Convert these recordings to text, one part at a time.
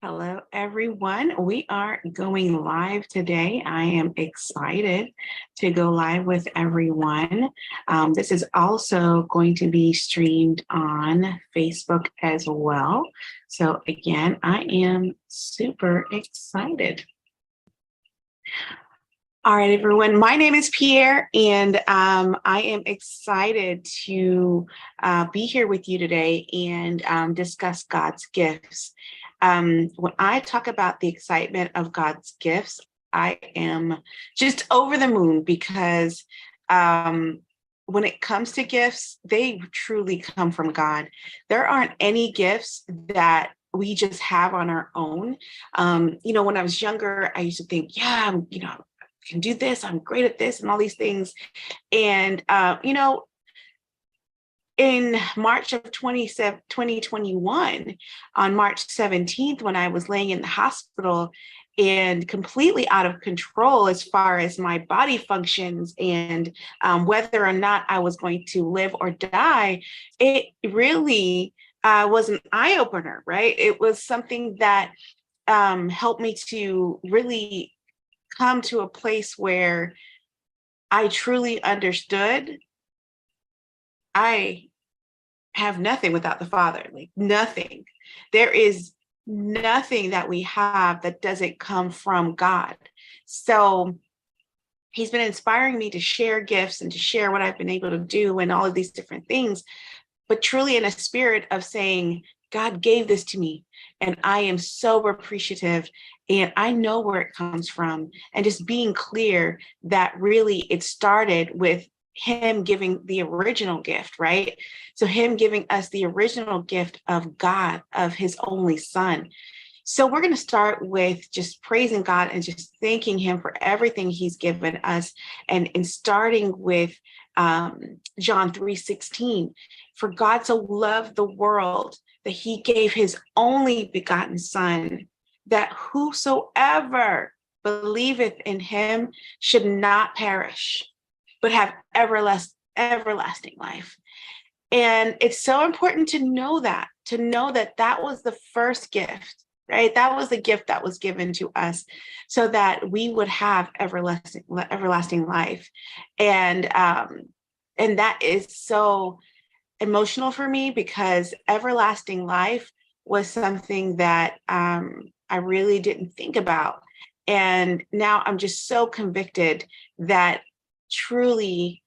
Hello, everyone. We are going live today. I am excited to go live with everyone. This is also going to be streamed on Facebook as well. So again, I am super excited. All right, everyone. My name is Pierre, and I am excited to be here with you today and discuss God's gifts. When I talk about the excitement of God's gifts, I am just over the moon because when it comes to gifts, they truly come from God. There aren't any gifts that we just have on our own. When I was younger, I used to think, yeah, can do this, I'm great at this, and all these things. And, in March of 2021, on March 17th, when I was laying in the hospital and completely out of control as far as my body functions and whether or not I was going to live or die, it really was an eye opener, right? It was something that helped me to really come to a place where I truly understood I have nothing without the Father, like nothing. There is nothing that we have that doesn't come from God. So He's been inspiring me to share gifts and to share what I've been able to do and all of these different things, but truly in a spirit of saying, God gave this to me, and I am so appreciative, and I know where it comes from. And just being clear that really it started with Him giving the original gift, right? So Him giving us the original gift of God, of His only Son. So we're going to start with just praising God and just thanking Him for everything He's given us, and starting with John 3:16. For God so loved the world that He gave His only begotten Son, that whosoever believeth in Him should not perish, but have everlasting life. And it's so important to know that that was the first gift, right? That was the gift that was given to us so that we would have everlasting life. And that is so emotional for me, because everlasting life was something that I really didn't think about. And now I'm just so convicted that truly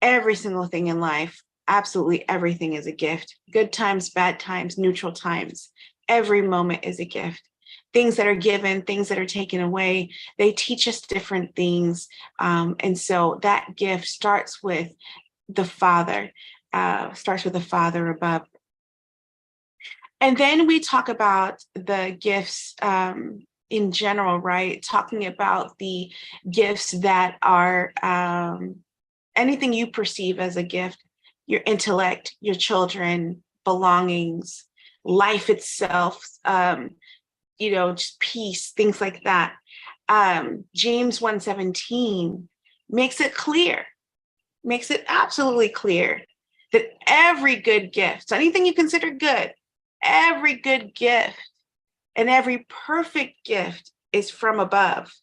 every single thing in life, absolutely everything is a gift. Good times, bad times, neutral times. Every moment is a gift. Things that are given, things that are taken away, they teach us different things. And so that gift starts with the Father, above. And then we talk about the gifts in general, right? Talking about the gifts that are anything you perceive as a gift, your intellect, your children, belongings, life itself, just peace, things like that. James 1:17 makes it absolutely clear that every good gift, so anything you consider good, every good gift and every perfect gift is from above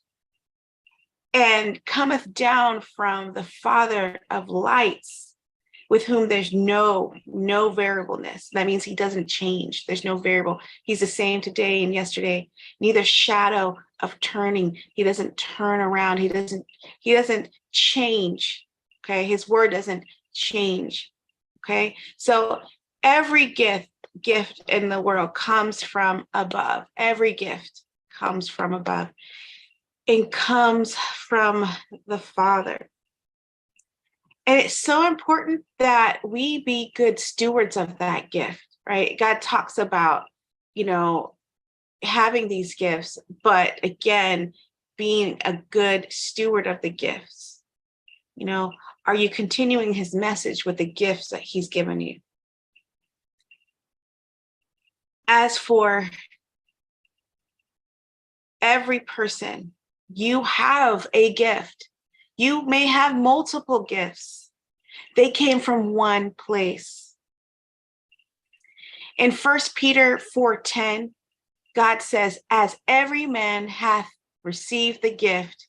and cometh down from the Father of lights, with whom there's no variableness. That means He doesn't change. There's no variable. He's the same today and yesterday, neither shadow of turning. He doesn't turn around. He doesn't change. Okay. His word doesn't change. Okay. So every gift in the world comes from above. Every gift comes from above and comes from the Father. And it's so important that we be good stewards of that gift, right? God talks about, having these gifts, but again, being a good steward of the gifts. Are you continuing His message with the gifts that He's given you? As for every person, you have a gift. You may have multiple gifts. They came from one place. In 1 Peter 4:10, God says, as every man hath received the gift,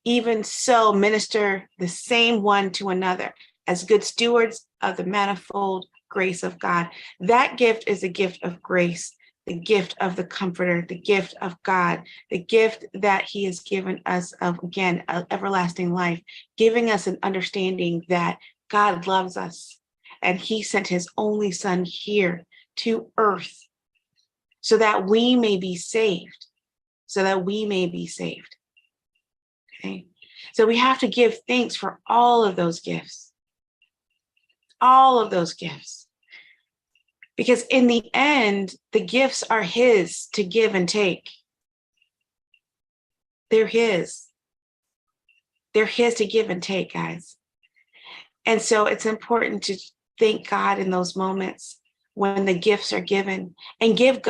even so minister the same one to another as good stewards of the manifold grace of God. That gift is a gift of grace, the gift of the Comforter, the gift of God, the gift that he has given us of, again, everlasting life, giving us an understanding that God loves us and he sent his only son here to earth so that we may be saved, Okay. So we have to give thanks for all of those gifts, because in the end, the gifts are his to give and take. They're his to give and take, guys. And so it's important to thank God in those moments when the gifts are given, and give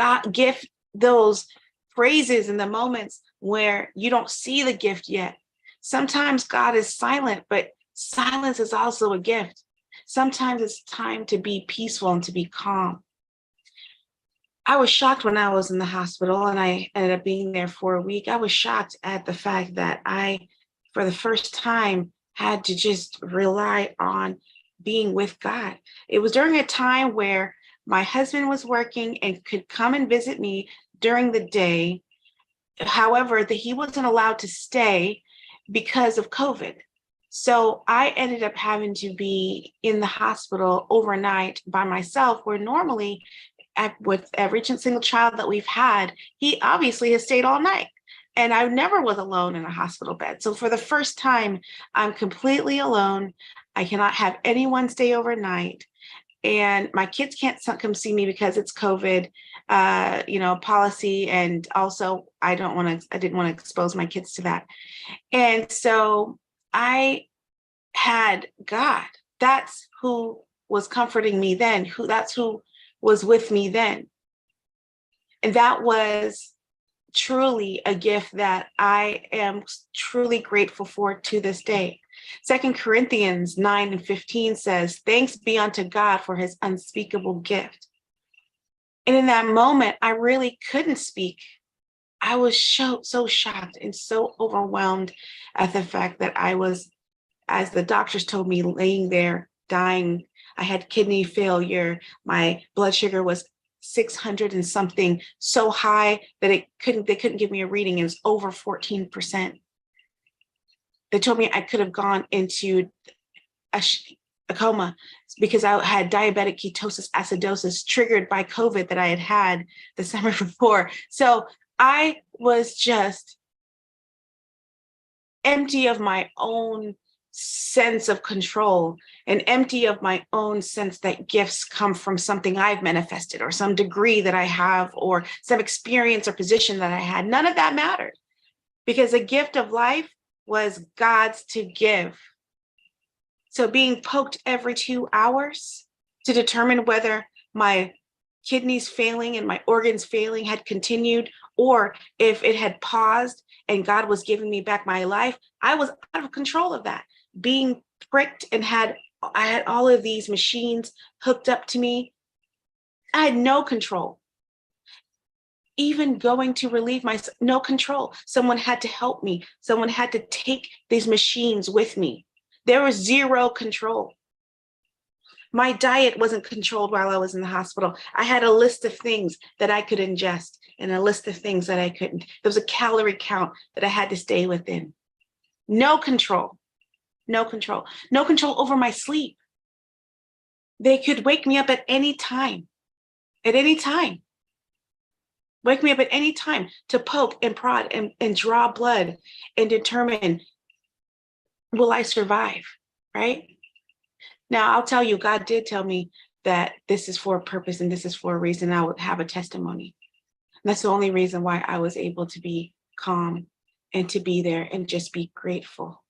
those praises in the moments where you don't see the gift yet. Sometimes God is silent, but silence is also a gift. Sometimes it's time to be peaceful and to be calm. I was shocked when I was in the hospital and I ended up being there for a week. I was shocked at the fact that I, for the first time, had to just rely on being with God. It was during a time where my husband was working and could come and visit me during the day. However, that he wasn't allowed to stay because of COVID. So I ended up having to be in the hospital overnight by myself, where normally with every single child that we've had, he obviously has stayed all night. And I never was alone in a hospital bed. So for the first time, I'm completely alone. I cannot have anyone stay overnight. And my kids can't come see me because it's COVID, policy. And also I didn't want to expose my kids to that. And so I had God. That's who was comforting me then. That's who was with me then. And that was truly a gift that I am truly grateful for to this day. 2 Corinthians 9:15 says, "Thanks be unto God for his unspeakable gift." And in that moment, I really couldn't speak. I was so shocked and so overwhelmed at the fact that I was, as the doctors told me, laying there dying. I had kidney failure. My blood sugar was 600 and something, so high that they couldn't give me a reading. It was over 14%. They told me I could have gone into a coma because I had diabetic ketosis acidosis triggered by COVID that I had the summer before. So I was just empty of my own sense of control and empty of my own sense that gifts come from something I've manifested or some degree that I have or some experience or position that I had. None of that mattered, because the gift of life was God's to give. So being poked every 2 hours to determine whether my kidneys failing and my organs failing had continued, or if it had paused and God was giving me back my life, I was out of control of that. Being pricked and I had all of these machines hooked up to me. I had no control. Even going to relieve myself, no control. Someone had to help me. Someone had to take these machines with me. There was zero control. My diet wasn't controlled while I was in the hospital. I had a list of things that I could ingest and a list of things that I couldn't. There was a calorie count that I had to stay within. No control. No control. No control over my sleep. They could wake me up at any time. At any time. Wake me up at any time to poke and prod and draw blood and determine, will I survive, right? Now, I'll tell you, God did tell me that this is for a purpose and this is for a reason. I would have a testimony. And that's the only reason why I was able to be calm and to be there and just be grateful.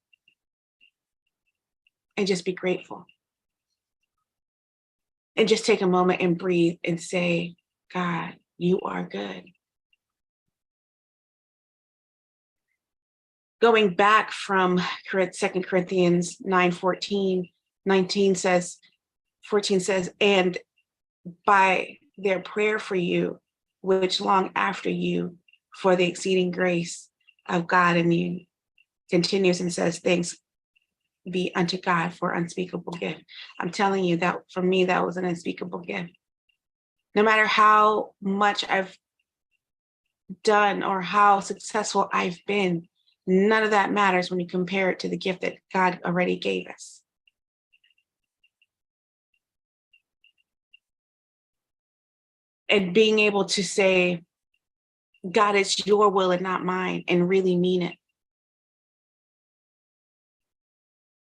And just be grateful. And just take a moment and breathe and say, God, you are good. Going back from 2 Corinthians 9:14, 19 says, 14 says, and by their prayer for you, which long after you for the exceeding grace of God in you. Continues and says, thanks be unto God for unspeakable gift. I'm telling you that for me, that was an unspeakable gift. No matter how much I've done or how successful I've been, none of that matters when you compare it to the gift that God already gave us. And being able to say, God, it's your will and not mine, and really mean it.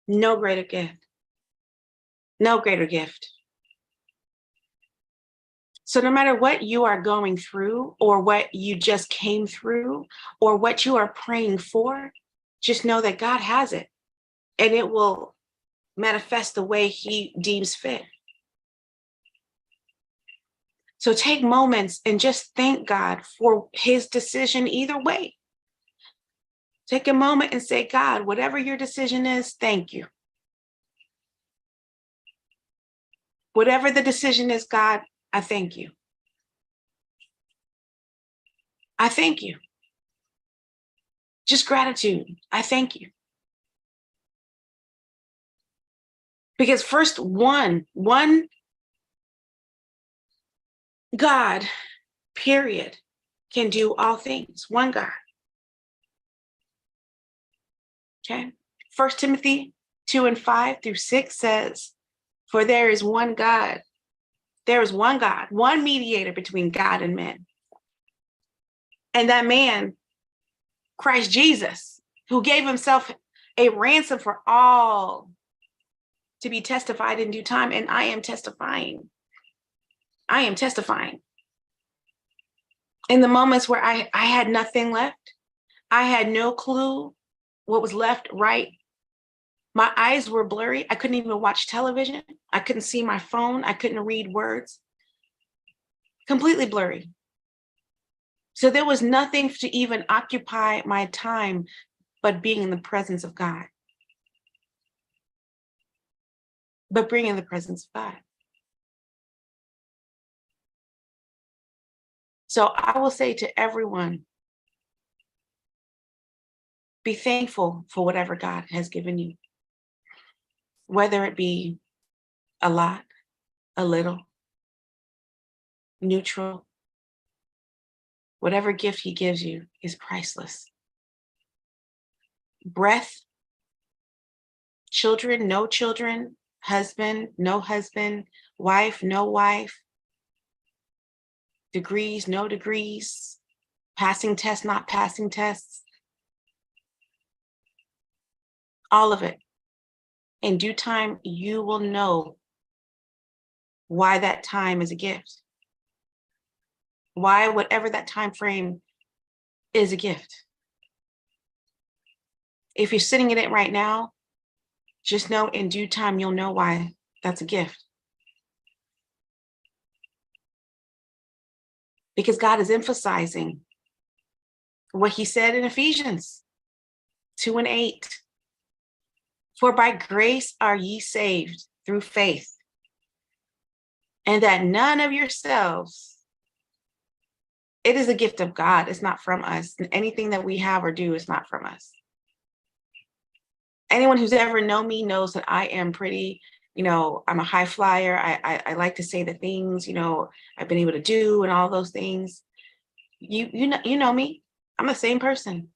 No greater gift. No greater gift. So no matter what you are going through, or what you just came through, or what you are praying for, just know that God has it, and it will manifest the way he deems fit. So take moments and just thank God for his decision either way. Take a moment and say, God, whatever your decision is, thank you. Whatever the decision is, God, I thank you. I thank you. Just gratitude. I thank you. Because first, one God, period, can do all things. One God. Okay. 1 Timothy 2:5-6 says, for there is one God. There is one God, one mediator between God and men. And that man, Christ Jesus, who gave himself a ransom for all to be testified in due time. And I am testifying. I am testifying. In the moments where I had nothing left, I had no clue what was left, right. My eyes were blurry. I couldn't even watch television. I couldn't see my phone. I couldn't read words. Completely blurry. So there was nothing to even occupy my time but being in the presence of God. But being in the presence of God. So I will say to everyone, be thankful for whatever God has given you. Whether it be a lot, a little, neutral, whatever gift he gives you is priceless. Breath, children, no children, husband, no husband, wife, no wife, degrees, no degrees, passing tests, not passing tests, all of it. In due time, you will know why that time is a gift. Why whatever that time frame is a gift. If you're sitting in it right now, just know in due time, you'll know why that's a gift. Because God is emphasizing what he said in Ephesians 2:8. For by grace are ye saved through faith, and that none of yourselves, it is a gift of God. It's not from us. And anything that we have or do is not from us. Anyone who's ever known me knows that I am pretty, I'm a high flyer. I like to say the things, I've been able to do and all those things. You know me. I'm the same person.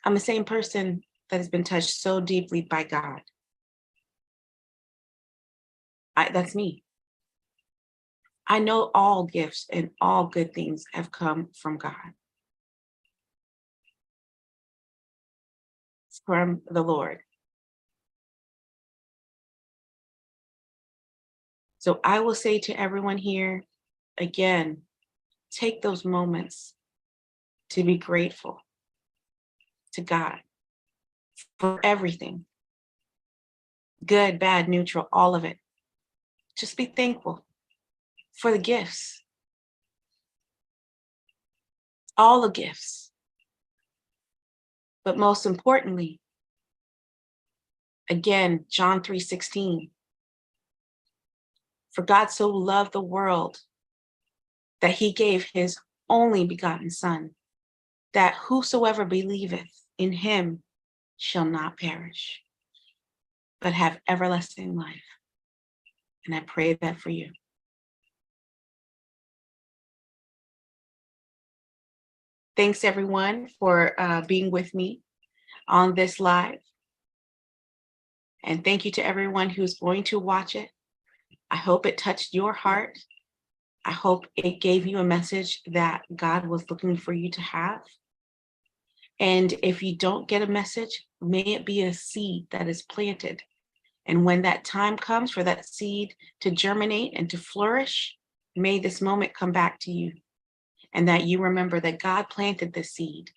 I'm the same person that has been touched so deeply by God. That's me. I know all gifts and all good things have come from God. It's from the Lord. So I will say to everyone here, again, take those moments to be grateful to God for everything. Good, bad, neutral, all of it. Just be thankful for the gifts. All the gifts. But most importantly, again, John 3:16. For God so loved the world that he gave his only begotten Son, that whosoever believeth in him shall not perish, but have everlasting life. And I pray that for you. Thanks, everyone, for being with me on this live. And thank you to everyone who's going to watch it. I hope it touched your heart. I hope it gave you a message that God was looking for you to have. And if you don't get a message, may it be a seed that is planted. And when that time comes for that seed to germinate and to flourish, may this moment come back to you. And that you remember that God planted the seed.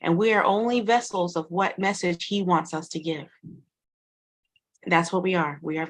And we are only vessels of what message he wants us to give. That's what we are. We are